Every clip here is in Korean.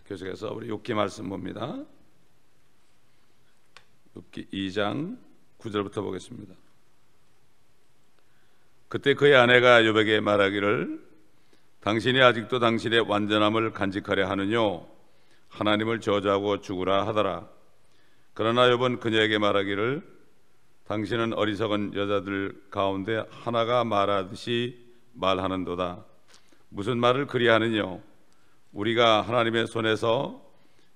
계속해서 우리 욥기 말씀 봅니다. 욥기 2장 9절부터 보겠습니다. 그때 그의 아내가 욥에게 말하기를 당신이 아직도 당신의 완전함을 간직하려 하느뇨 하나님을 저주하고 죽으라 하더라. 그러나 욥은 그녀에게 말하기를 당신은 어리석은 여자들 가운데 하나가 말하듯이 말하는도다. 무슨 말을 그리하느뇨? 우리가 하나님의 손에서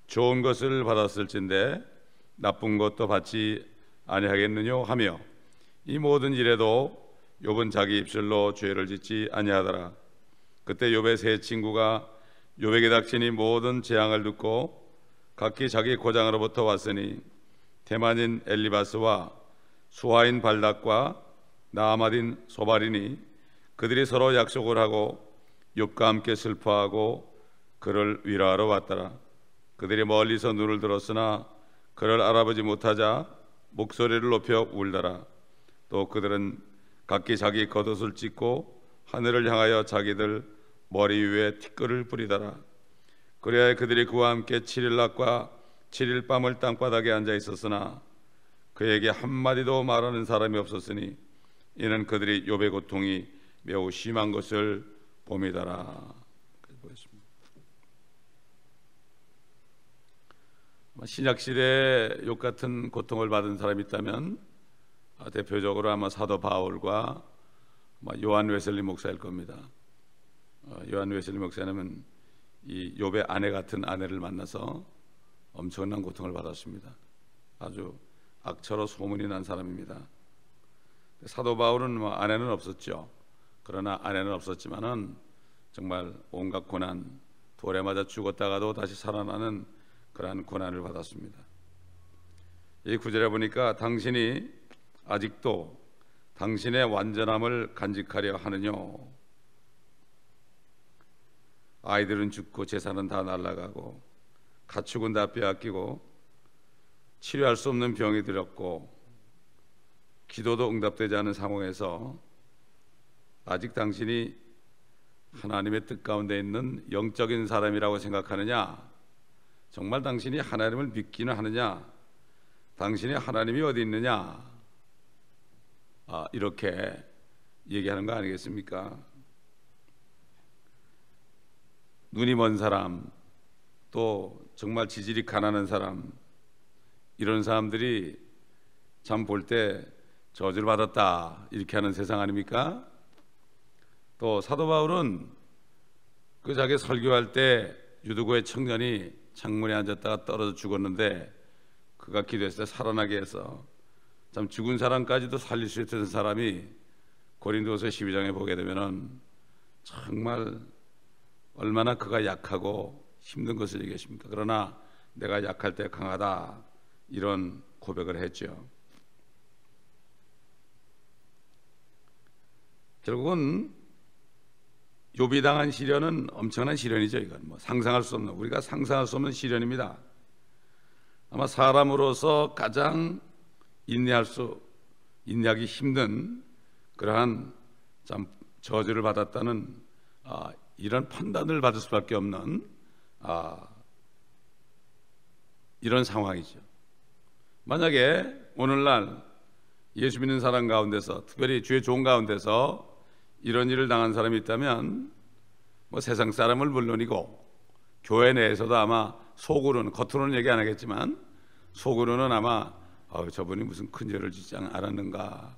좋은 것을 받았을진데 나쁜 것도 받지 아니하겠느뇨 하며 이 모든 일에도 욥은 자기 입술로 죄를 짓지 아니하더라. 그때 욥의 세 친구가 욥에게 닥친 모든 재앙을 듣고 각기 자기 고장으로부터 왔으니 대만인 엘리바스와 수하인 발닥과 나아마딘 소발이니 그들이 서로 약속을 하고 욥과 함께 슬퍼하고 그를 위로하러 왔더라. 그들이 멀리서 눈을 들었으나 그를 알아보지 못하자 목소리를 높여 울더라. 또 그들은 각기 자기 겉옷을 찢고 하늘을 향하여 자기들 머리 위에 티끌을 뿌리더라. 그래야 그들이 그와 함께 7일 낮과 7일 밤을 땅바닥에 앉아 있었으나 그에게 한마디도 말하는 사람이 없었으니 이는 그들이 욥의 고통이 매우 심한 것을 봄이더라. 보겠습니다. 신약시대에 욥 같은 고통을 받은 사람이 있다면 대표적으로 아마 사도 바울과 요한 웨슬리 목사일 겁니다. 요한 웨슬리 목사님은 이 욥의 아내 같은 아내를 만나서 엄청난 고통을 받았습니다. 아주 악처로 소문이 난 사람입니다. 사도 바울은 아내는 없었죠. 그러나 아내는 없었지만은 정말 온갖 고난, 돌에 맞아 죽었다가도 다시 살아나는 그러한 고난을 받았습니다. 이 구절에 보니까 당신이 아직도 당신의 완전함을 간직하려 하느뇨. 아이들은 죽고 재산은 다 날아가고 가축은 다 빼앗기고 치료할 수 없는 병이 들었고 기도도 응답되지 않은 상황에서 아직 당신이 하나님의 뜻 가운데 있는 영적인 사람이라고 생각하느냐? 정말 당신이 하나님을 믿기는 하느냐? 당신이 하나님이 어디 있느냐? 이렇게 얘기하는 거 아니겠습니까? 눈이 먼 사람, 또 정말 지질이 가난한 사람, 이런 사람들이 참 볼 때 저주를 받았다 이렇게 하는 세상 아닙니까? 또 사도 바울은 그 자기 설교할 때 유두고의 청년이 창문에 앉았다가 떨어져 죽었는데 그가 기도했을 때 살아나게 해서 참 죽은 사람까지도 살릴 수 있는 사람이 고린도서 12장에 보게 되면은 정말 얼마나 그가 약하고 힘든 것을 얘기했습니까? 그러나 내가 약할 때 강하다 이런 고백을 했죠. 결국은 욥이 당한 시련은 엄청난 시련이죠. 이건 상상할 수 없는, 우리가 상상할 수 없는 시련입니다. 아마 사람으로서 가장 인내하기 힘든 그러한 참 저주를 받았다는 이런 판단을 받을 수밖에 없는 이런 상황이죠. 만약에 오늘날 예수 믿는 사람 가운데서, 특별히 주의 종 가운데서 이런 일을 당한 사람이 있다면 세상 사람을 물론이고 교회 내에서도 아마 속으로는, 겉으로는 얘기 안 하겠지만 속으로는 아마 저분이 무슨 큰 죄를 짓지 않았는가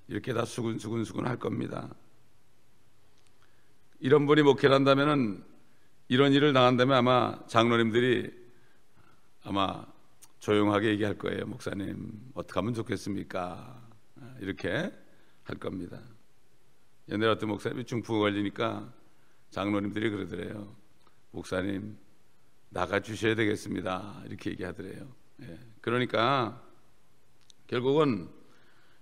이렇게 다 수근수근 할 겁니다. 이런 분이 목회를 한다면은, 이런 일을 당한다면 아마 장로님들이 아마 조용하게 얘기할 거예요. 목사님 어떻게 하면 좋겠습니까? 이렇게 할 겁니다. 옛날에 어떤 목사님이 중풍 걸리니까 장로님들이 그러더래요. 목사님 나가 주셔야 되겠습니다. 이렇게 얘기하더래요. 그러니까 결국은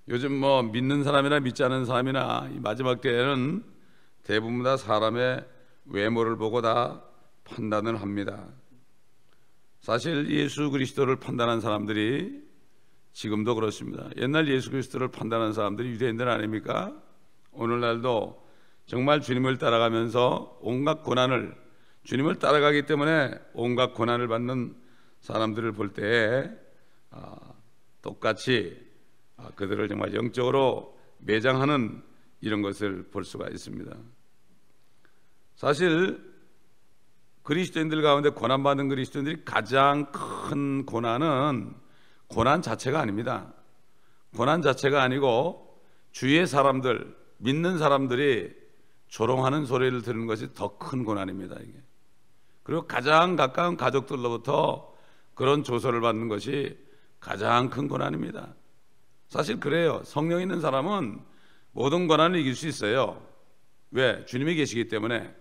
요즘 믿는 사람이나 믿지 않는 사람이나 이 마지막 때에는 대부분 다 사람의 외모를 보고 다 판단을 합니다. 사실 예수 그리스도를 판단한 사람들이 지금도 그렇습니다. 옛날 예수 그리스도를 판단한 사람들이 유대인들 아닙니까? 오늘날도 정말 주님을 따라가면서 온갖 고난을 주님을 따라가기 때문에 온갖 고난을 받는 사람들을 볼 때에 똑같이 그들을 정말 영적으로 매장하는 이런 것을 볼 수가 있습니다. 사실 그리스도인들 가운데 고난받는 그리스도인들이 가장 큰 고난은 고난 자체가 아닙니다. 고난 자체가 아니고 주위의 사람들, 믿는 사람들이 조롱하는 소리를 들은 것이 더 큰 고난입니다. 이게. 그리고 가장 가까운 가족들로부터 그런 조소를 받는 것이 가장 큰 고난입니다. 사실 그래요. 성령 있는 사람은 모든 고난을 이길 수 있어요. 왜? 주님이 계시기 때문에.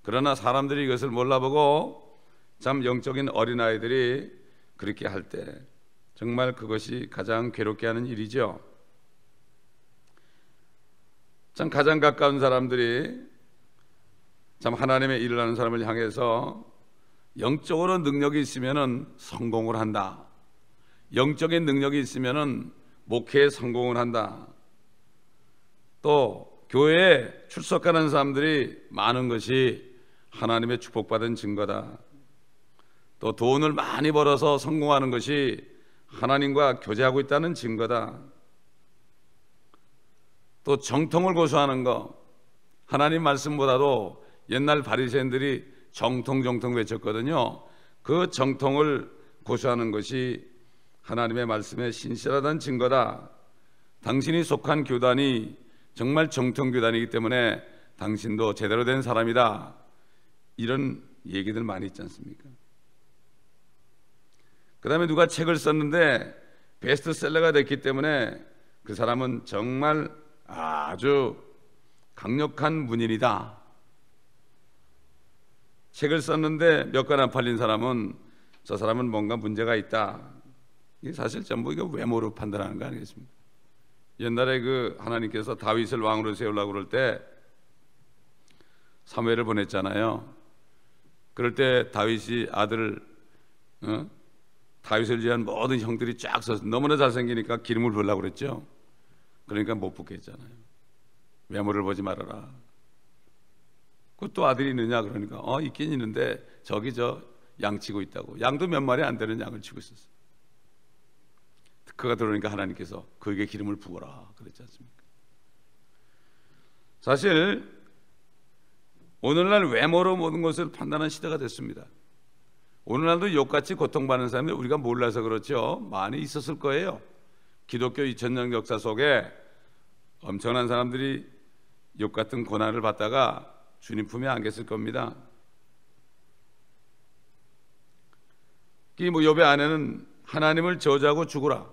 그러나 사람들이 이것을 몰라보고 참 영적인 어린아이들이 그렇게 할 때 정말 그것이 가장 괴롭게 하는 일이죠. 참 가장 가까운 사람들이 참 하나님의 일을 하는 사람을 향해서 영적으로 능력이 있으면은 성공을 한다. 영적인 능력이 있으면은 목회에 성공을 한다. 또 교회에 출석하는 사람들이 많은 것이 하나님의 축복받은 증거다. 또 돈을 많이 벌어서 성공하는 것이 하나님과 교제하고 있다는 증거다. 또 정통을 고수하는 것, 하나님 말씀보다도 옛날 바리새인들이 정통 외쳤거든요. 그 정통을 고수하는 것이 하나님의 말씀에 신실하다는 증거다. 당신이 속한 교단이 정말 정통 교단이기 때문에 당신도 제대로 된 사람이다. 이런 얘기들 많이 있지 않습니까? 그 다음에 누가 책을 썼는데 베스트셀러가 됐기 때문에 그 사람은 정말 아주 강력한 문인이다. 책을 썼는데 몇 권 안 팔린 사람은 저 사람은 뭔가 문제가 있다. 이게 사실 전부 이거 외모로 판단하는 거 아니겠습니까? 옛날에 그 하나님께서 다윗을 왕으로 세우려고 그럴 때 사무엘을 보냈잖아요. 그럴 때 다윗이 아들 다윗을 위한 모든 형들이 쫙 서서 너무나 잘생기니까 기름을 부으려고 그랬죠. 그러니까 못 붓게 했잖아요. 외모를 보지 말아라. 그 또 아들이 있느냐 그러니까 있긴 있는데 저기 저 양 치고 있다고. 양도 몇 마리 안 되는 양을 치고 있었어요. 그가 들어오니까 하나님께서 그에게 기름을 부어라 그랬지 않습니까? 사실 오늘날 외모로 모든 것을 판단하는 시대가 됐습니다. 오늘날도 욕같이 고통받는 사람이 우리가 몰라서 그렇죠. 많이 있었을 거예요. 기독교 2000년 역사 속에 엄청난 사람들이 욕 같은 고난을 받다가 주님 품에 안겼을 겁니다. 이 욥의 아내는 하나님을 저주하고 죽으라.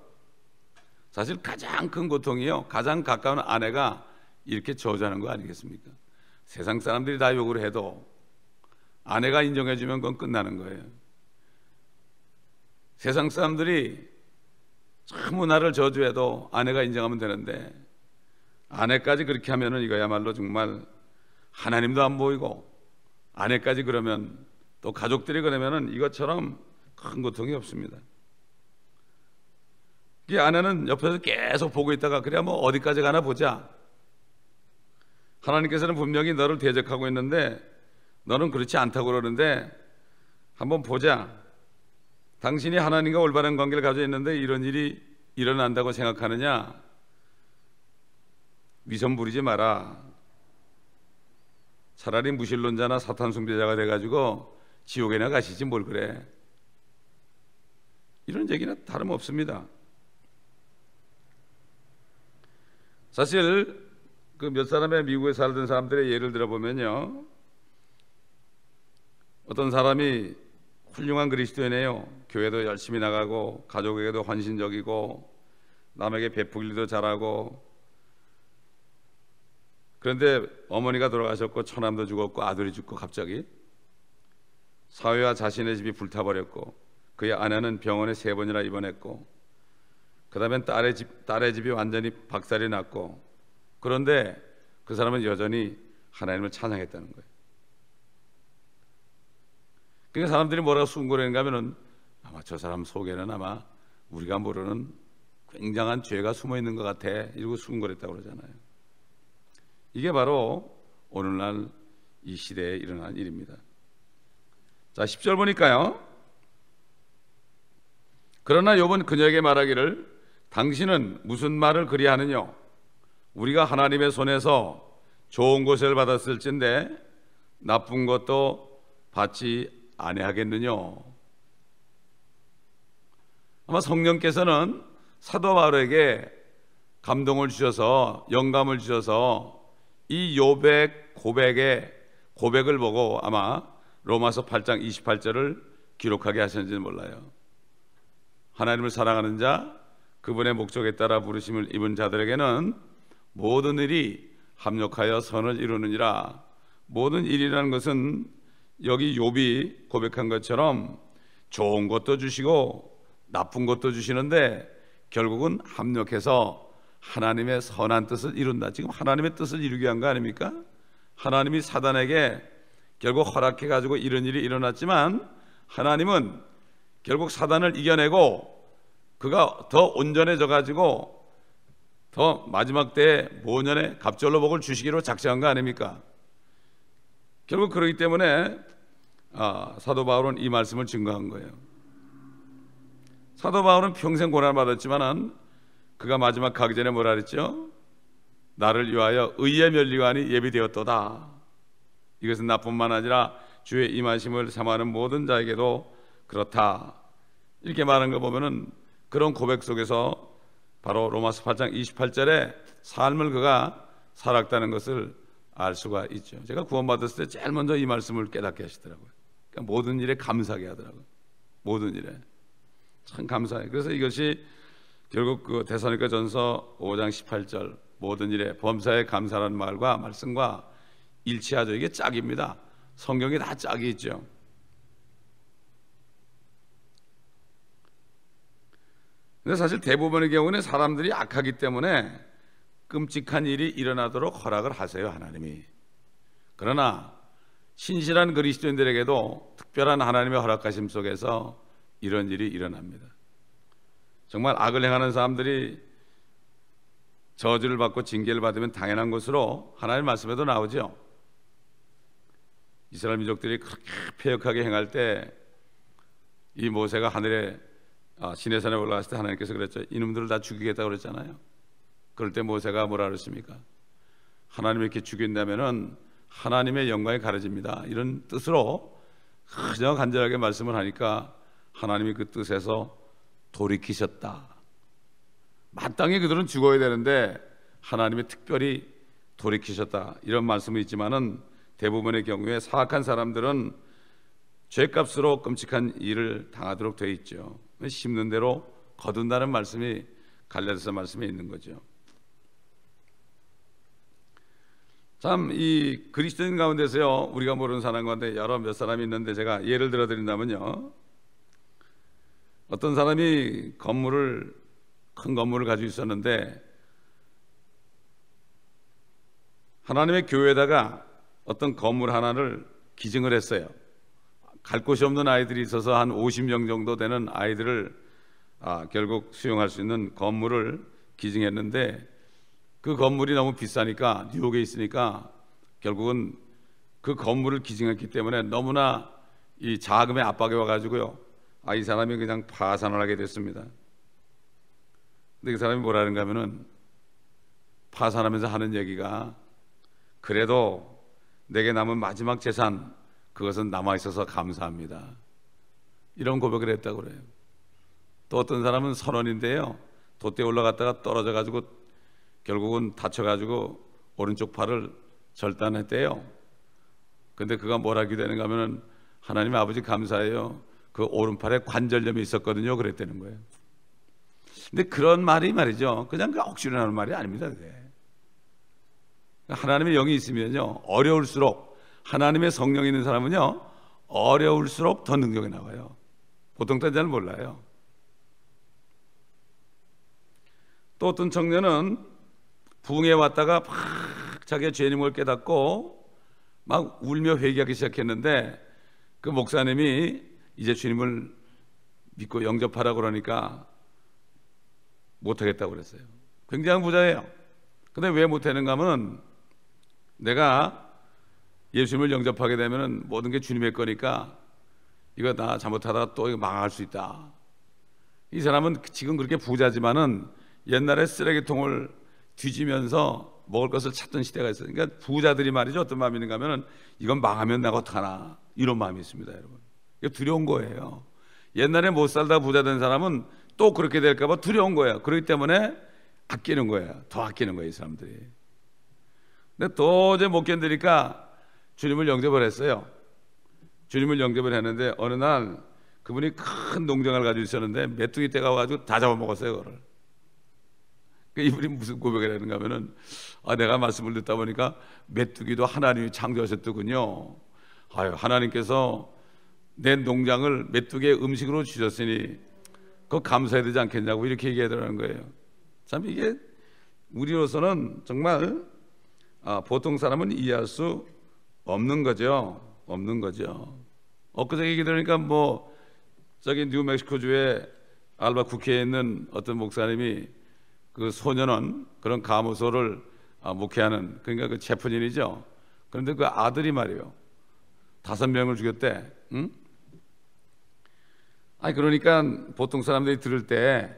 사실 가장 큰 고통이요. 가장 가까운 아내가 이렇게 저주하는 거 아니겠습니까? 세상 사람들이 다 욕을 해도 아내가 인정해주면 그건 끝나는 거예요. 세상 사람들이 전부 나를 저주해도 아내가 인정하면 되는데 아내까지 그렇게 하면은 이거야말로 정말 하나님도 안 보이고 아내까지 그러면 또 가족들이 그러면은 이것처럼 큰 고통이 없습니다. 이 아내는 옆에서 계속 보고 있다가 그래 뭐 어디까지 가나 보자. 하나님께서는 분명히 너를 대적하고 있는데 너는 그렇지 않다고 그러는데 한번 보자. 당신이 하나님과 올바른 관계를 가지고 있는데 이런 일이 일어난다고 생각하느냐? 위선 부리지 마라. 차라리 무신론자나 사탄 숭배자가 돼가지고 지옥에나 가시지 뭘 그래. 이런 얘기는 다름없습니다. 사실 그 몇 사람의 미국에 살던 사람들의 예를 들어보면요, 어떤 사람이 훌륭한 그리스도인이에요. 교회도 열심히 나가고 가족에게도 헌신적이고 남에게 베풀기도 잘하고, 그런데 어머니가 돌아가셨고 처남도 죽었고 아들이 죽고 갑자기 사회와 자신의 집이 불타버렸고 그의 아내는 병원에 3번이나 입원했고 그 다음엔 딸의 집이 완전히 박살이 났고, 그런데 그 사람은 여전히 하나님을 찬양했다는 거예요. 그러니까 사람들이 뭐라고 수군거리는가 하면은 아마 저 사람 속에는 아마 우리가 모르는 굉장한 죄가 숨어 있는 것 같아 이러고 수군거렸다고 그러잖아요. 이게 바로 오늘날 이 시대에 일어난 일입니다. 자, 10절 보니까요. 그러나 욥은 그녀에게 말하기를 당신은 무슨 말을 그리 하느냐? 우리가 하나님의 손에서 좋은 것을 받았을진데 나쁜 것도 받지 아니하겠느냐? 아마 성령께서는 사도 바울에게 감동을 주셔서 영감을 주셔서 이 욥의 고백을 보고 아마 로마서 8장 28절을 기록하게 하셨는지는 몰라요. 하나님을 사랑하는 자, 그분의 목적에 따라 부르심을 입은 자들에게는 모든 일이 합력하여 선을 이루느니라. 모든 일이라는 것은 여기 욥이 고백한 것처럼 좋은 것도 주시고 나쁜 것도 주시는데 결국은 합력해서 하나님의 선한 뜻을 이룬다. 지금 하나님의 뜻을 이루기 위한 거 아닙니까? 하나님이 사단에게 결국 허락해 가지고 이런 일이 일어났지만 하나님은 결국 사단을 이겨내고 그가 더 온전해져 가지고 더 마지막 때에 모년의 갑절로 복을 주시기로 작정한 거 아닙니까? 결국 그러기 때문에 사도 바울은 이 말씀을 증거한 거예요. 사도 바울은 평생 고난을 받았지만은 그가 마지막 가기 전에 뭐라 그랬죠? 나를 위하여 의의 면류관이 예비되었도다. 이것은 나뿐만 아니라 주의 임하심을 삼하는 모든 자에게도 그렇다. 이렇게 말한 거 보면은 그런 고백 속에서 바로 로마서 8장 28절에 삶을 그가 살았다는 것을 알 수가 있죠. 제가 구원받았을 때 제일 먼저 이 말씀을 깨닫게 하시더라고요. 그러니까 모든 일에 감사하게 하더라고요. 모든 일에 참 감사해요. 그래서 이것이 결국 그 데살로니가전서 5장 18절 모든 일에 범사에 감사라는 말과 말씀과 일치하죠. 이게 짝입니다. 성경에 다 짝이 있죠. 근데 사실 대부분의 경우는 사람들이 악하기 때문에 끔찍한 일이 일어나도록 허락을 하세요, 하나님이. 그러나 신실한 그리스도인들에게도 특별한 하나님의 허락하심 속에서 이런 일이 일어납니다. 정말 악을 행하는 사람들이 저주를 받고 징계를 받으면 당연한 것으로 하나님의 말씀에도 나오죠. 이스라엘 민족들이 그렇게 패역하게 행할 때 이 모세가 하늘에 시내산에 올라갔을 때 하나님께서 그랬죠. 이놈들을 다 죽이겠다고 그랬잖아요. 그럴 때 모세가 뭐라 그랬습니까? 하나님이 이렇게 죽인다면은 하나님의 영광이 가려집니다. 이런 뜻으로 그저 간절하게 말씀을 하니까 하나님이 그 뜻에서 돌이키셨다. 마땅히 그들은 죽어야 되는데 하나님이 특별히 돌이키셨다. 이런 말씀이 있지만은 대부분의 경우에 사악한 사람들은 죄값으로 끔찍한 일을 당하도록 되어 있죠. 심는 대로 거둔다는 말씀이 갈라디아서 말씀에 있는 거죠. 참 이 그리스도인 가운데서요 우리가 모르는 사람 가운데 몇 사람이 있는데 제가 예를 들어 드린다면요, 어떤 사람이 큰 건물을 가지고 있었는데 하나님의 교회에다가 어떤 건물 하나를 기증을 했어요. 갈 곳이 없는 아이들이 있어서 한 50명 정도 되는 아이들을 결국 수용할 수 있는 건물을 기증했는데 그 건물이 너무 비싸니까 뉴욕에 있으니까 결국은 그 건물을 기증했기 때문에 너무나 이 자금의 압박이 와가지고요 이 사람이 그냥 파산을 하게 됐습니다. 근데 그 사람이 뭐라는가 하면은 파산하면서 하는 얘기가 그래도 내게 남은 마지막 재산 그것은 남아있어서 감사합니다. 이런 고백을 했다고 그래요. 또 어떤 사람은 선원인데요 돛대에 올라갔다가 떨어져가지고 결국은 다쳐가지고 오른쪽 팔을 절단했대요. 근데 그가 뭘 기도하는가 하면은 하나님 아버지 감사해요. 그 오른팔에 관절염이 있었거든요. 그랬다는 거예요. 근데 그런 말이 말이죠. 그냥 그 억지로 나오는 말이 아닙니다. 그게. 하나님의 영이 있으면요. 어려울수록 하나님의 성령이 있는 사람은요. 어려울수록 더 능력이 나와요. 보통 때는 잘 몰라요. 또 어떤 청년은 부흥에 왔다가 막 자기의 죄인임을 깨닫고 막 울며 회개하기 시작했는데 그 목사님이 이제 주님을 믿고 영접하라고 그러니까 못하겠다고 그랬어요. 굉장한 부자예요. 근데 왜 못하는가 하면 내가 예수님을 영접하게 되면 모든 게 주님의 거니까 이거 나 잘못하다가 또 이거 망할 수 있다. 이 사람은 지금 그렇게 부자지만은 옛날에 쓰레기통을 뒤지면서 먹을 것을 찾던 시대가 있어요. 그러니까 부자들이 말이죠, 어떤 마음이 있는가 하면은 이건 망하면 내가 어떡하나, 이런 마음이 있습니다, 여러분. 이게 두려운 거예요. 옛날에 못 살다 부자 된 사람은 또 그렇게 될까 봐 두려운 거예요. 그렇기 때문에 아끼는 거예요. 더 아끼는 거예요, 이 사람들이. 근데 도저히 못 견디니까 주님을 영접을 했어요. 주님을 영접을 했는데 어느 날 그분이 큰 농장을 가지고 있었는데 메뚜기 떼가 와가지고 다 잡아먹었어요, 그걸. 이분이 무슨 고백을 하는가 하면은, 내가 말씀을 듣다 보니까 메뚜기도 하나님이 창조하셨더군요. 하나님께서 내 농장을 메뚜기의 음식으로 주셨으니 그거 감사해야 되지 않겠냐고 이렇게 얘기하더라는 거예요. 참 이게 우리로서는 정말 보통 사람은 이해할 수 없는 거죠. 없는 거죠. 엊그제 얘기 들으니까 저기 뉴멕시코주의 알바 국회에 있는 어떤 목사님이 그 소년원 그런 감호소를 목회하는, 그러니까 그 체포진이죠. 그런데 그 아들이 말이에요, 5명을 죽였대. 응? 그러니까 보통 사람들이 들을 때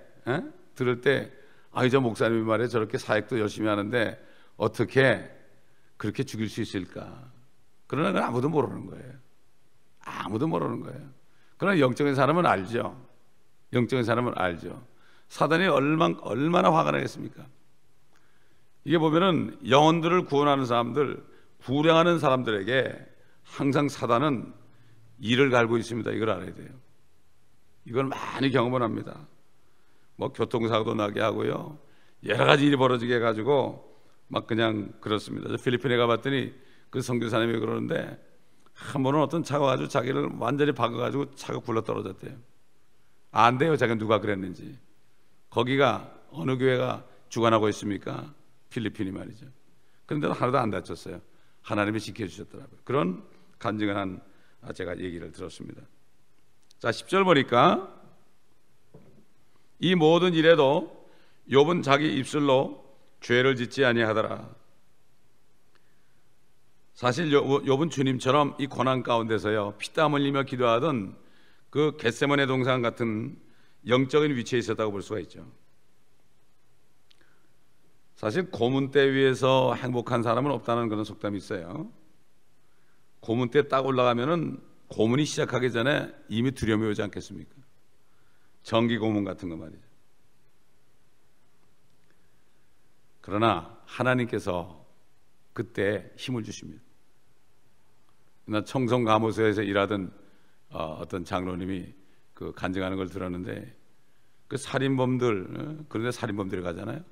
저 목사님이 말이에요, 저렇게 사역도 열심히 하는데 어떻게 그렇게 죽일 수 있을까? 그러나 그건 아무도 모르는 거예요. 아무도 모르는 거예요. 그러나 영적인 사람은 알죠. 영적인 사람은 알죠. 사단이 얼마나 화가 나겠습니까? 이게 보면은 영혼들을 구원하는 사람들, 구량하는 사람들에게 항상 사단은 이를 갈고 있습니다. 이걸 알아야 돼요. 이걸 많이 경험을 합니다. 교통사고도 나게 하고요, 여러 가지 일이 벌어지게 해가지고 막 그냥 그렇습니다. 저 필리핀에 가봤더니 그 선교사님이 그러는데 한 번은 어떤 차가 가지고 자기를 완전히 박아가지고 차가 굴러 떨어졌대요. 안 돼요, 자기가 누가 그랬는지. 거기가 어느 교회가 주관하고 있습니까? 필리핀이 말이죠. 그런데 하나도 안 다쳤어요. 하나님이 지켜주셨더라고요. 그런 간증한 제가 얘기를 들었습니다. 자, 10절 보니까 이 모든 일에도 욥은 자기 입술로 죄를 짓지 아니하더라. 사실 욥은 주님처럼 이 고난 가운데서요, 피땀 흘리며 기도하던 그 겟세마네 동산 같은 영적인 위치에 있었다고 볼 수가 있죠. 사실 고문대 위에서 행복한 사람은 없다는 그런 속담이 있어요. 고문대 딱 올라가면은 고문이 시작하기 전에 이미 두려움이 오지 않겠습니까? 정기 고문 같은 거 말이죠. 그러나 하나님께서 그때 힘을 주십니다. 나 청송감호소에서 일하던 어떤 장로님이 그 간증하는 걸 들었는데, 그 살인범들, 그런데 살인범들이 가잖아요.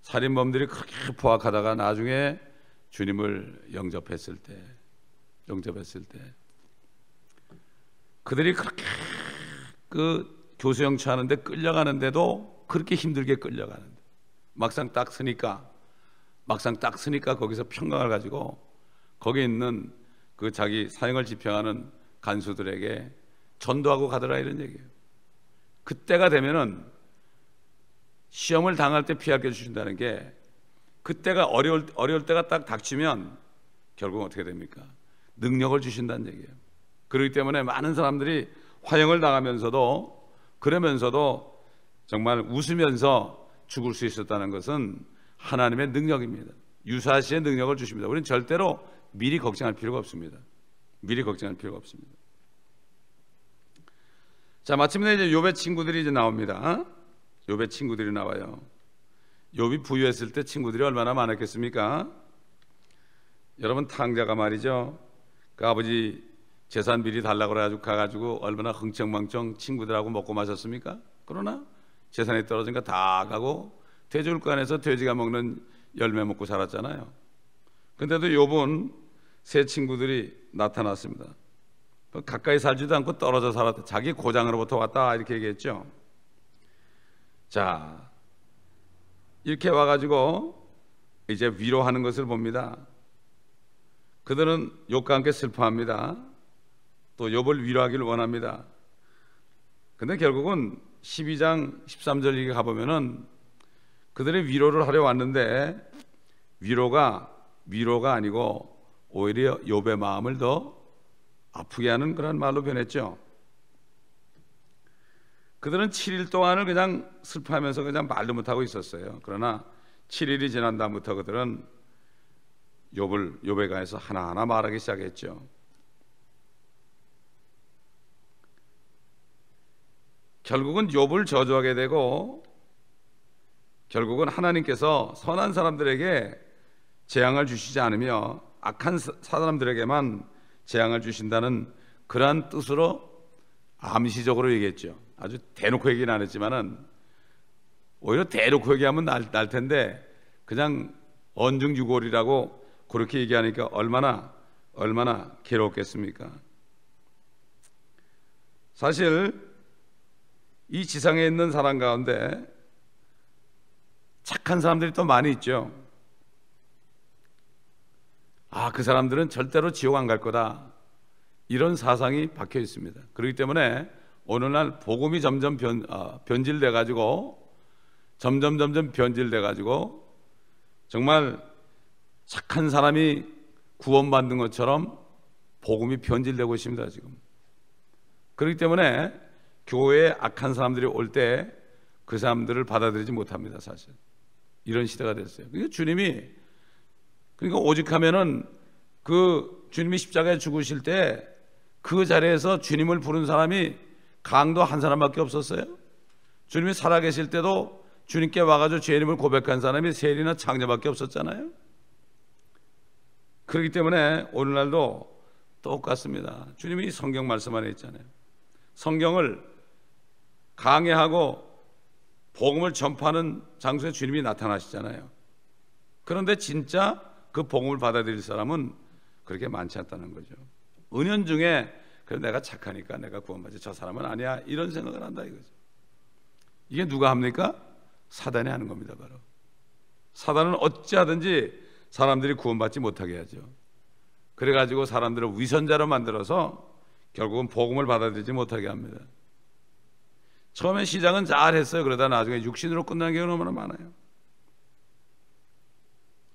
살인범들이 그렇게 포악하다가 나중에 주님을 영접했을 때 그들이 그렇게 그 교수형취 하는데 끌려가는데도 그렇게 힘들게 끌려가는데 막상 딱 서니까 거기서 평강을 가지고 거기 있는 그 자기 사형을 집행하는 간수들에게 전도하고 가더라, 이런 얘기예요. 그때가 되면은 시험을 당할 때 피하게 해주신다는 게, 그때가 어려울 때가 딱 닥치면 결국 어떻게 됩니까? 능력을 주신다는 얘기예요. 그렇기 때문에 많은 사람들이 화형을 당하면서도 그러면서도 정말 웃으면서 죽을 수 있었다는 것은 하나님의 능력입니다. 유사시의 능력을 주십니다. 우리는 절대로 미리 걱정할 필요가 없습니다. 자, 마침내 이제 욥의 친구들이 이제 나옵니다. 욥의 친구들이 나와요. 욥이 부유했을 때 친구들이 얼마나 많았겠습니까? 여러분, 탕자가 말이죠, 그 아버지 재산 비리 달라고 가가지고 얼마나 흥청망청 친구들하고 먹고 마셨습니까? 그러나 재산이 떨어지니까 다 가고 돼지울간에서 돼지가 먹는 열매 먹고 살았잖아요. 근데도 욥은 새 친구들이 나타났습니다. 가까이 살지도 않고 떨어져 살았다. 자기 고장으로부터 왔다, 이렇게 얘기했죠. 자, 이렇게 와가지고 이제 위로하는 것을 봅니다. 그들은 욥과 함께 슬퍼합니다. 또 욥을 위로하기를 원합니다. 근데 결국은 12장 13절 가보면은 그들의 위로를 하려 왔는데 위로가 아니고 오히려 욥의 마음을 더 아프게 하는 그런 말로 변했죠. 그들은 7일 동안을 그냥 슬퍼하면서 그냥 말도 못하고 있었어요. 그러나 7일이 지난 다음부터 그들은 욥에 관해서 하나하나 말하기 시작했죠. 결국은 욥을 저주하게 되고, 결국은 하나님께서 선한 사람들에게 재앙을 주시지 않으며 악한 사람들에게만 재앙을 주신다는 그러한 뜻으로 암시적으로 얘기했죠. 아주 대놓고 얘기는 안 했지만은, 오히려 대놓고 얘기하면 날 텐데 그냥 언중유골이라고 그렇게 얘기하니까 얼마나 괴롭겠습니까? 사실 이 지상에 있는 사람 가운데 착한 사람들이 또 많이 있죠. 그 사람들은 절대로 지옥 안 갈 거다, 이런 사상이 박혀 있습니다. 그렇기 때문에 오늘날 복음이 점점 변질돼 가지고 점점 변질돼 가지고 정말 착한 사람이 구원받는 것처럼 복음이 변질되고 있습니다 지금. 그렇기 때문에 교회에 악한 사람들이 올 때 그 사람들을 받아들이지 못합니다. 사실 이런 시대가 됐어요. 그러니까 오직하면은 그 주님이 십자가에 죽으실 때 그 자리에서 주님을 부른 사람이 강도 한 사람밖에 없었어요. 주님이 살아계실 때도 주님께 와가지고 죄인임을 고백한 사람이 세리나 창녀밖에 없었잖아요. 그렇기 때문에 오늘날도 똑같습니다. 주님이 성경 말씀 안에 있잖아요. 성경을 강해하고 복음을 전파하는 장소에 주님이 나타나시잖아요. 그런데 진짜 그 복음을 받아들일 사람은 그렇게 많지 않다는 거죠. 은연중에 그래 내가 착하니까 내가 구원받지, 저 사람은 아니야, 이런 생각을 한다 이거죠. 이게 누가 합니까? 사단이 하는 겁니다. 바로 사단은 어찌하든지 사람들이 구원받지 못하게 하죠. 그래가지고 사람들을 위선자로 만들어서 결국은 복음을 받아들이지 못하게 합니다. 처음에 시작은 잘했어요. 그러다 나중에 육신으로 끝나는 경우가 너무나 많아요.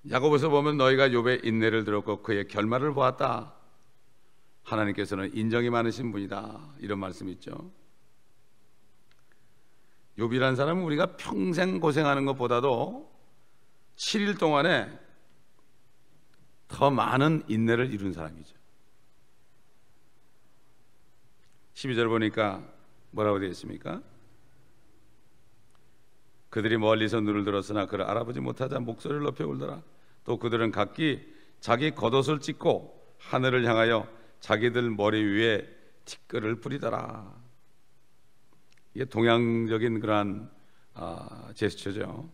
야고보서 보면 너희가 욥의 인내를 들었고 그의 결말을 보았다. 하나님께서는 인정이 많으신 분이다, 이런 말씀이 있죠. 욥이라는 사람은 우리가 평생 고생하는 것보다도 7일 동안에 더 많은 인내를 이룬 사람이죠. 12절 보니까 뭐라고 되어 있습니까? 그들이 멀리서 눈을 들었으나 그를 알아보지 못하자 목소리를 높여 울더라. 또 그들은 각기 자기 겉옷을 찢고 하늘을 향하여 자기들 머리 위에 티끌을 뿌리더라. 이게 동양적인 그러한 제스처죠.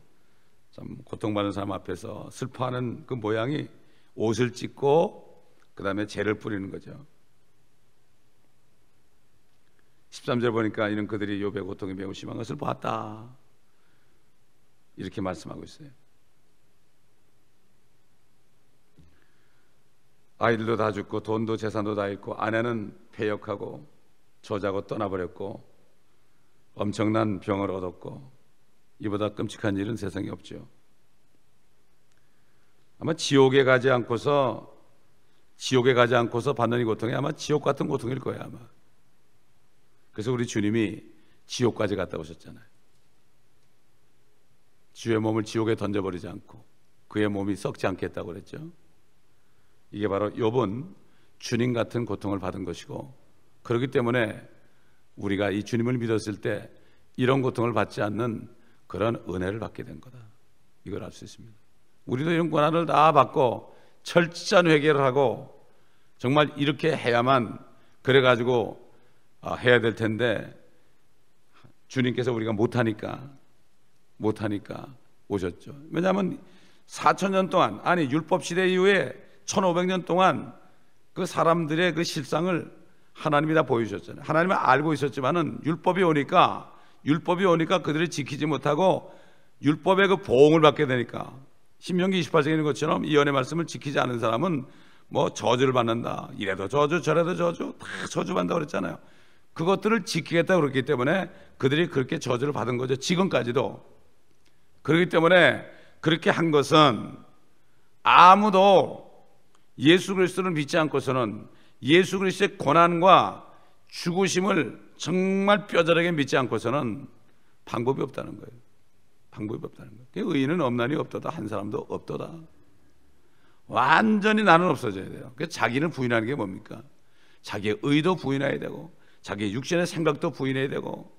참 고통받는 사람 앞에서 슬퍼하는 그 모양이 옷을 찢고 그 다음에 재를 뿌리는 거죠. 13절 보니까 이는 그들이 욥의 고통이 매우 심한 것을 보았다, 이렇게 말씀하고 있어요. 아이들도 다 죽고 돈도 재산도 다 잃고 아내는 폐역하고 저자고 떠나버렸고 엄청난 병을 얻었고 이보다 끔찍한 일은 세상에 없죠. 아마 지옥에 가지 않고서 받는 이 고통이 아마 지옥 같은 고통일 거예요 아마. 그래서 우리 주님이 지옥까지 갔다 오셨잖아요. 주의 몸을 지옥에 던져버리지 않고 그의 몸이 썩지 않겠다고 그랬죠. 이게 바로 욥은 주님 같은 고통을 받은 것이고, 그렇기 때문에 우리가 이 주님을 믿었을 때 이런 고통을 받지 않는 그런 은혜를 받게 된 거다, 이걸 알 수 있습니다. 우리도 이런 고난을 다 받고 철저한 회개를 하고 정말 이렇게 해야만 그래가지고 해야 될 텐데 주님께서 우리가 못하니까 오셨죠. 왜냐하면 4,000년 동안, 아니 율법 시대 이후에 1,500년 동안 그 사람들의 그 실상을 하나님이 다 보여주셨잖아요. 하나님은 알고 있었지만은 율법이 오니까 그들이 지키지 못하고 율법의 그 보응을 받게 되니까, 신명기 28장에 있는 것처럼 이 언의 말씀을 지키지 않은 사람은 뭐 저주를 받는다, 이래도 저주 저래도 저주, 다 저주받는다고 그랬잖아요. 그것들을 지키겠다고 그랬기 때문에 그들이 그렇게 저주를 받은 거죠, 지금까지도. 그렇기 때문에 그렇게 한 것은 아무도 예수 그리스도를 믿지 않고서는 예수 그리스도의 고난과 죽으심을 정말 뼈저리게 믿지 않고서는 방법이 없다는 거예요. 방법이 없다는 거예요. 의인은 없나니 없도다. 한 사람도 없도다. 완전히 나는 없어져야 돼요. 그래서 자기를 부인하는 게 뭡니까? 자기의 의도 부인해야 되고, 자기의 육신의 생각도 부인해야 되고,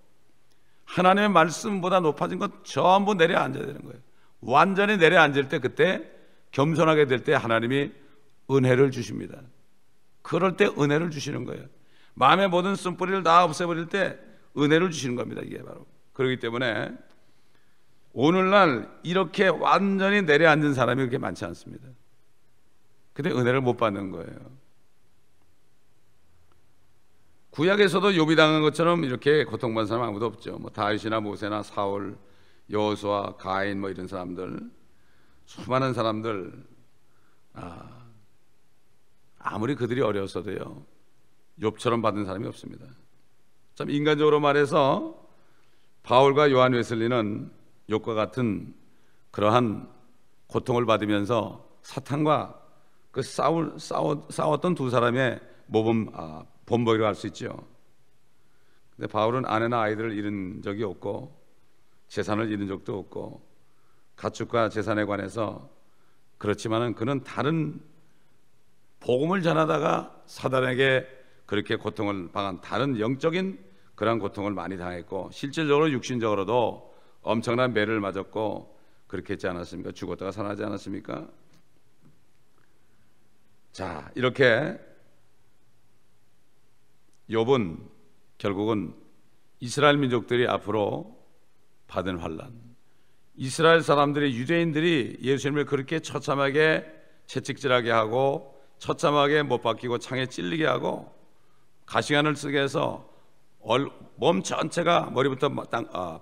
하나님의 말씀보다 높아진 것 전부 내려앉아야 되는 거예요. 완전히 내려앉을 때, 그때 겸손하게 될 때 하나님이 은혜를 주십니다. 그럴 때 은혜를 주시는 거예요. 마음의 모든 쓴뿌리를 다 없애버릴 때 은혜를 주시는 겁니다. 이게 바로. 그렇기 때문에 오늘날 이렇게 완전히 내려앉은 사람이 그렇게 많지 않습니다. 근데 은혜를 못 받는 거예요. 구약에서도 욥이 당한 것처럼 이렇게 고통받는 사람 아무도 없죠. 뭐 다윗이나 모세나 사울, 여호수아, 가인 뭐 이런 사람들, 수많은 사람들, 아무리 그들이 어려웠어도요 욥처럼 받은 사람이 없습니다. 참 인간적으로 말해서 바울과 요한 웨슬리는 욥과 같은 그러한 고통을 받으면서 사탄과 그 싸웠던 두 사람의 모범 본보기로 할 수 있죠. 근데 바울은 아내나 아이들을 잃은 적이 없고 재산을 잃은 적도 없고 가축과 재산에 관해서 그렇지만은 그는 다른 복음을 전하다가 사단에게 그렇게 고통을 당한 다른 영적인 그런 고통을 많이 당했고 실질적으로 육신적으로도 엄청난 매를 맞았고 그렇게 했지 않았습니까? 죽었다가 살아나지 않았습니까? 자, 이렇게 욥은 결국은 이스라엘 민족들이 앞으로 받은 환난, 이스라엘 사람들이 유대인들이 예수님을 그렇게 처참하게 채찍질하게 하고 처참하게 못 박히고 창에 찔리게 하고 가시관을 쓰게 해서 몸 전체가 머리부터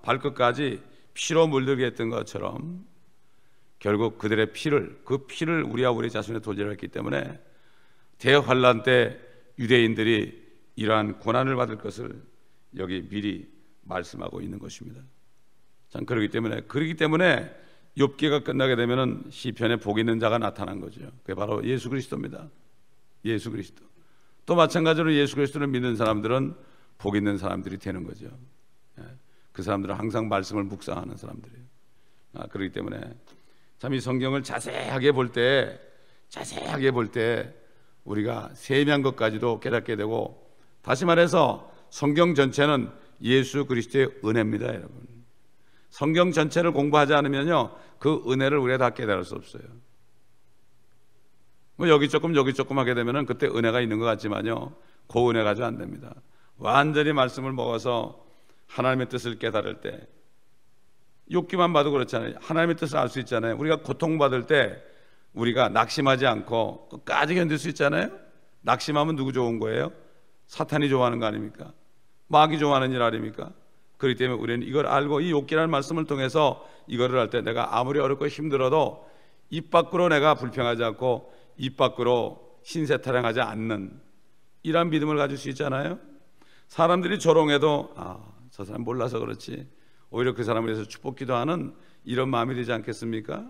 발끝까지 피로 물들게 했던 것처럼 결국 그들의 그 피를 우리와 우리 자신의 도제를 했기 때문에 대환란 때 유대인들이 이러한 고난을 받을 것을 여기 미리 말씀하고 있는 것입니다. 참 그렇기 때문에 욥기가 끝나게 되면은 시편에 복 있는 자가 나타난 거죠. 그게 바로 예수 그리스도입니다. 예수 그리스도. 또 마찬가지로 예수 그리스도를 믿는 사람들은 복 있는 사람들이 되는 거죠. 그 사람들은 항상 말씀을 묵상하는 사람들이에요. 그렇기 때문에 참 이 성경을 자세하게 볼 때 우리가 세미한 것까지도 깨닫게 되고, 다시 말해서 성경 전체는 예수 그리스도의 은혜입니다, 여러분. 성경 전체를 공부하지 않으면요 그 은혜를 우리가 다 깨달을 수 없어요. 뭐 여기 조금 하게 되면은 그때 은혜가 있는 것 같지만요 그 은혜 가지고 안 됩니다. 완전히 말씀을 먹어서 하나님의 뜻을 깨달을 때, 욥기만 봐도 그렇잖아요. 하나님의 뜻을 알 수 있잖아요. 우리가 고통받을 때 우리가 낙심하지 않고 끝까지 견딜 수 있잖아요. 낙심하면 누구 좋은 거예요? 사탄이 좋아하는 거 아닙니까? 마귀 좋아하는 일 아닙니까? 그렇기 때문에 우리는 이걸 알고 이 욥기라는 말씀을 통해서 이거를 할 때 내가 아무리 어렵고 힘들어도 입 밖으로 내가 불평하지 않고 입 밖으로 신세 타령하지 않는 이런 믿음을 가질 수 있잖아요. 사람들이 조롱해도 저 사람 몰라서 그렇지, 오히려 그 사람을 위해서 축복 기도하는 이런 마음이 되지 않겠습니까?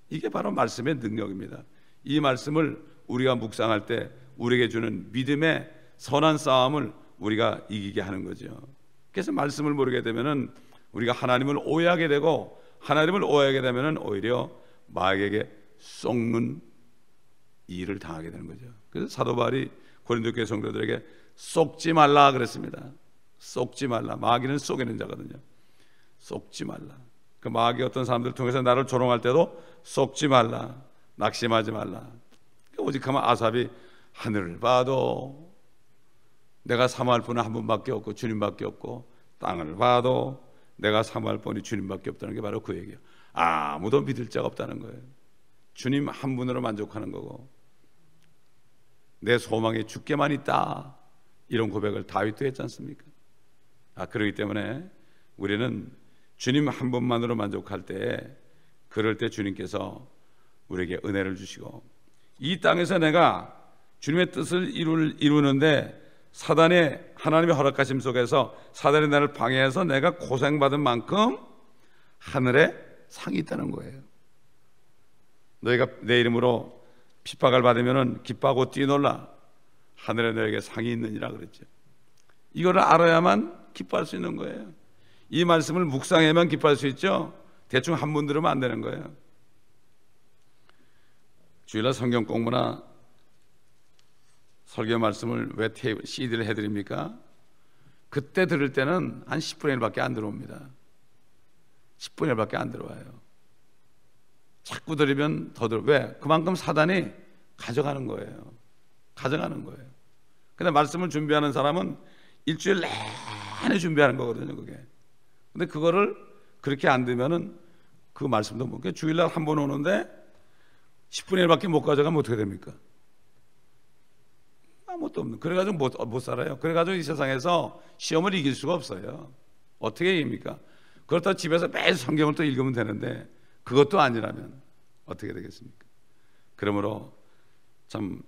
이게 바로 말씀의 능력입니다. 이 말씀을 우리가 묵상할 때 우리에게 주는 믿음의 선한 싸움을 우리가 이기게 하는 거죠. 그래서 말씀을 모르게 되면은 우리가 하나님을 오해하게 되고, 하나님을 오해하게 되면은 오히려 마귀에게 속는 일을 당하게 되는 거죠. 그래서 사도 바울이 고린도 교회 성도들에게 속지 말라 그랬습니다. 속지 말라. 마귀는 속이는 자거든요. 속지 말라. 그 마귀 어떤 사람들을 통해서 나를 조롱할 때도 속지 말라, 낙심하지 말라. 오직 하면 아삽이 하늘을 봐도 내가 사모할 분은 한 분밖에 없고 주님밖에 없고, 땅을 봐도 내가 사모할 분이 주님밖에 없다는 게 바로 그 얘기예요. 아무도 믿을 자가 없다는 거예요. 주님 한 분으로 만족하는 거고, 내 소망이 주께만 있다, 이런 고백을 다윗도 했지 않습니까? 그렇기 때문에 우리는 주님 한 분만으로 만족할 때, 그럴 때 주님께서 우리에게 은혜를 주시고, 이 땅에서 내가 주님의 뜻을 이루는데 사단의 하나님의 허락하심 속에서 사단이 나를 방해해서 내가 고생받은 만큼 하늘에 상이 있다는 거예요. 너희가 내 이름으로 핍박을 받으면 기뻐하고 뛰놀라, 하늘에 너에게 상이 있느니라 그랬죠. 이거를 알아야만 기뻐할 수 있는 거예요. 이 말씀을 묵상해야만 기뻐할 수 있죠. 대충 한문 들으면 안 되는 거예요. 주일날 성경 공부나 설교 말씀을 왜 CD를 해드립니까? 그때 들을 때는 한 10분의 1밖에 안 들어옵니다. 10분의 1밖에 안 들어와요. 자꾸 들으면 더 들어. 왜? 그만큼 사단이 가져가는 거예요. 가져가는 거예요. 근데 말씀을 준비하는 사람은 일주일 내내 준비하는 거거든요, 그게. 근데 그거를 그렇게 안 되면은 그 말씀도 못. 주일날 한 번 오는데 10분의 1밖에 못 가져가면 어떻게 됩니까? 아무것도 없는. 그래가지고 못 살아요. 그래가지고 이 세상에서 시험을 이길 수가 없어요. 어떻게 이깁니까? 그렇다고 집에서 매일 성경을 또 읽으면 되는데 그것도 아니라면 어떻게 되겠습니까? 그러므로 참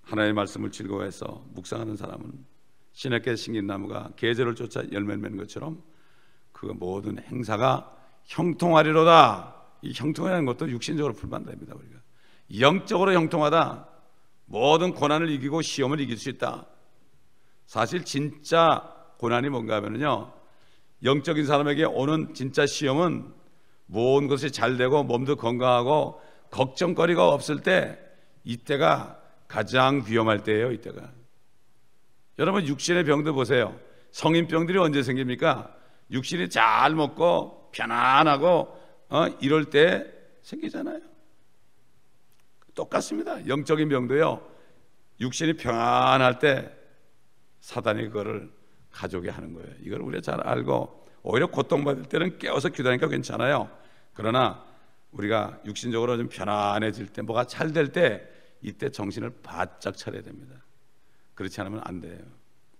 하나님의 말씀을 즐거워해서 묵상하는 사람은 시냇가에 심긴 나무가 계절을 쫓아 열매를 맺는 것처럼 그 모든 행사가 형통하리로다. 이 형통이라는 것도 육신적으로 풀면 안 됩니다. 우리가 영적으로 형통하다. 모든 고난을 이기고 시험을 이길 수 있다. 사실 진짜 고난이 뭔가 하면요, 영적인 사람에게 오는 진짜 시험은 모든 것이 잘 되고 몸도 건강하고 걱정거리가 없을 때, 이때가 가장 위험할 때예요. 이때가. 여러분 육신의 병도 보세요. 성인병들이 언제 생깁니까? 육신이 잘 먹고 편안하고 이럴 때 생기잖아요. 똑같습니다. 영적인 병도요, 육신이 평안할 때 사단이 그거를 가져오게 하는 거예요. 이걸 우리가 잘 알고 오히려 고통받을 때는 깨워서 기도하니까 괜찮아요. 그러나 우리가 육신적으로 좀 편안해질 때, 뭐가 잘 될 때, 이때 정신을 바짝 차려야 됩니다. 그렇지 않으면 안 돼요.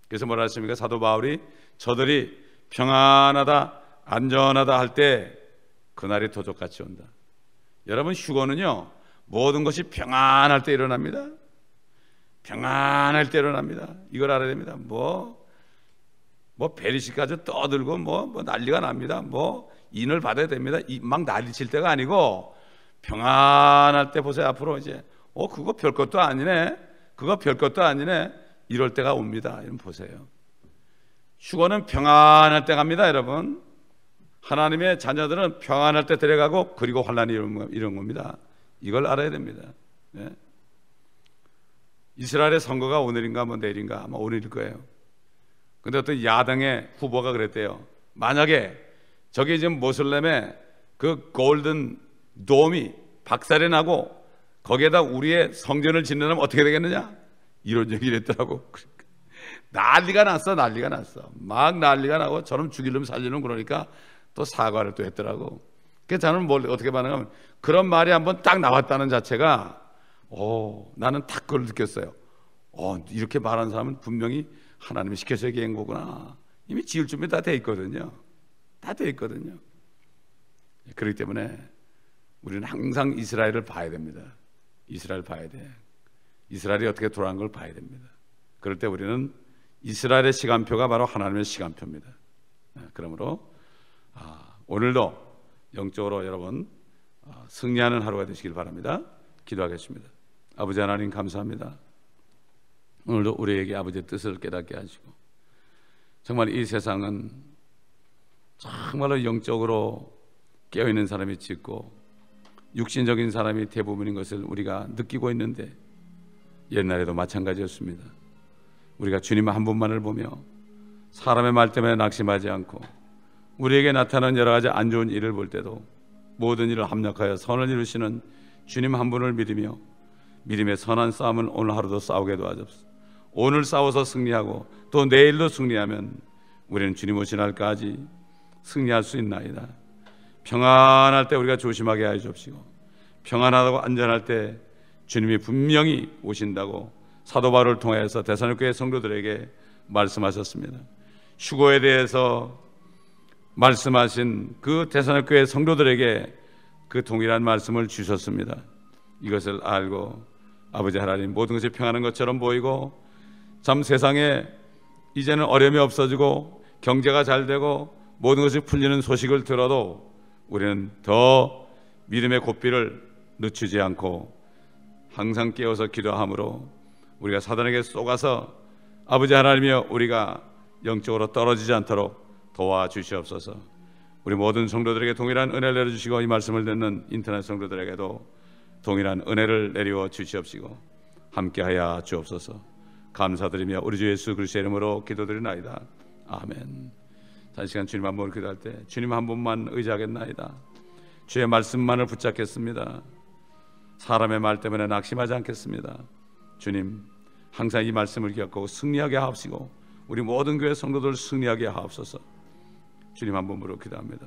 그래서 뭐라 했습니까? 사도 바울이 저들이 평안하다 안전하다 할 때 그날이 도적같이 온다. 여러분 휴거는요, 모든 것이 평안할 때 일어납니다. 평안할 때 일어납니다. 이걸 알아야 됩니다. 뭐 베리시까지 떠들고 뭐 난리가 납니다. 뭐 인을 받아야 됩니다. 막 난리칠 때가 아니고 평안할 때 보세요. 앞으로 이제 그거 별것도 아니네, 그거 별것도 아니네, 이럴 때가 옵니다. 여러분 보세요. 휴거는 평안할 때 갑니다. 여러분, 하나님의 자녀들은 평안할 때 데려가고, 그리고 환난이 이런 겁니다. 이걸 알아야 됩니다. 네. 이스라엘의 선거가 오늘인가 뭐 내일인가 아마 오늘일 거예요. 근데 어떤 야당의 후보가 그랬대요. 만약에 저기 지금 모슬렘의 그 골든 돔이 박살이 나고 거기에다 우리의 성전을 짓는다면 어떻게 되겠느냐, 이런 얘기를 했더라고. 난리가 났어. 막 난리가 나고 저놈 죽이려면 살리려면, 그러니까 또 사과를 또 했더라고. 그래서 저는 뭘 어떻게 반응하면, 그런 말이 한번 딱 나왔다는 자체가 나는 딱 그걸 느꼈어요. 이렇게 말하는 사람은 분명히 하나님이 시켜서 얘기한 거구나. 이미 지을 준비 다 돼 있거든요. 다 돼 있거든요. 그렇기 때문에 우리는 항상 이스라엘을 봐야 됩니다. 이스라엘 봐야 돼. 이스라엘이 어떻게 돌아간 걸 봐야 됩니다. 그럴 때 우리는 이스라엘의 시간표가 바로 하나님의 시간표입니다. 그러므로 오늘도 영적으로 여러분 승리하는 하루가 되시길 바랍니다. 기도하겠습니다. 아버지 하나님 감사합니다. 오늘도 우리에게 아버지의 뜻을 깨닫게 하시고, 정말 이 세상은 정말로 영적으로 깨어있는 사람이 짓고 육신적인 사람이 대부분인 것을 우리가 느끼고 있는데, 옛날에도 마찬가지였습니다. 우리가 주님 한 분만을 보며 사람의 말 때문에 낙심하지 않고, 우리에게 나타나는 여러 가지 안 좋은 일을 볼 때도 모든 일을 합력하여 선을 이루시는 주님 한 분을 믿으며 믿음의 선한 싸움은 오늘 하루도 싸우게 도와주옵소서. 오늘 싸워서 승리하고 또 내일도 승리하면 우리는 주님 오신 날까지 승리할 수 있나이다. 평안할 때 우리가 조심하게 하여 주옵시고, 평안하다고 안전할 때 주님이 분명히 오신다고 사도 바울을 통해서 데살로니가의 성도들에게 말씀하셨습니다. 휴거에 대해서 말씀하신 그 데살로니가의 성도들에게 그 동일한 말씀을 주셨습니다. 이것을 알고 아버지 하나님, 모든 것이 평안한 것처럼 보이고 참 세상에 이제는 어려움이 없어지고 경제가 잘 되고 모든 것이 풀리는 소식을 들어도 우리는 더 믿음의 고삐를 늦추지 않고 항상 깨어서 기도함으로 우리가 사단에게 쏘가서 아버지 하나님이여, 우리가 영적으로 떨어지지 않도록 도와주시옵소서. 우리 모든 성도들에게 동일한 은혜를 내려주시고 이 말씀을 듣는 인터넷 성도들에게도 동일한 은혜를 내리워 주시옵시고 함께하여 주옵소서. 감사드리며 우리 주 예수 그리스도의 이름으로 기도드리나이다. 아멘. 한 시간 주님 한 번을 기도할 때 주님 한 분만 의지하겠나이다. 주의 말씀만을 붙잡겠습니다. 사람의 말 때문에 낙심하지 않겠습니다. 주님 항상 이 말씀을 기억하고 승리하게 하옵시고 우리 모든 교회 성도들 승리하게 하옵소서. 주님 한 분으로 기도합니다.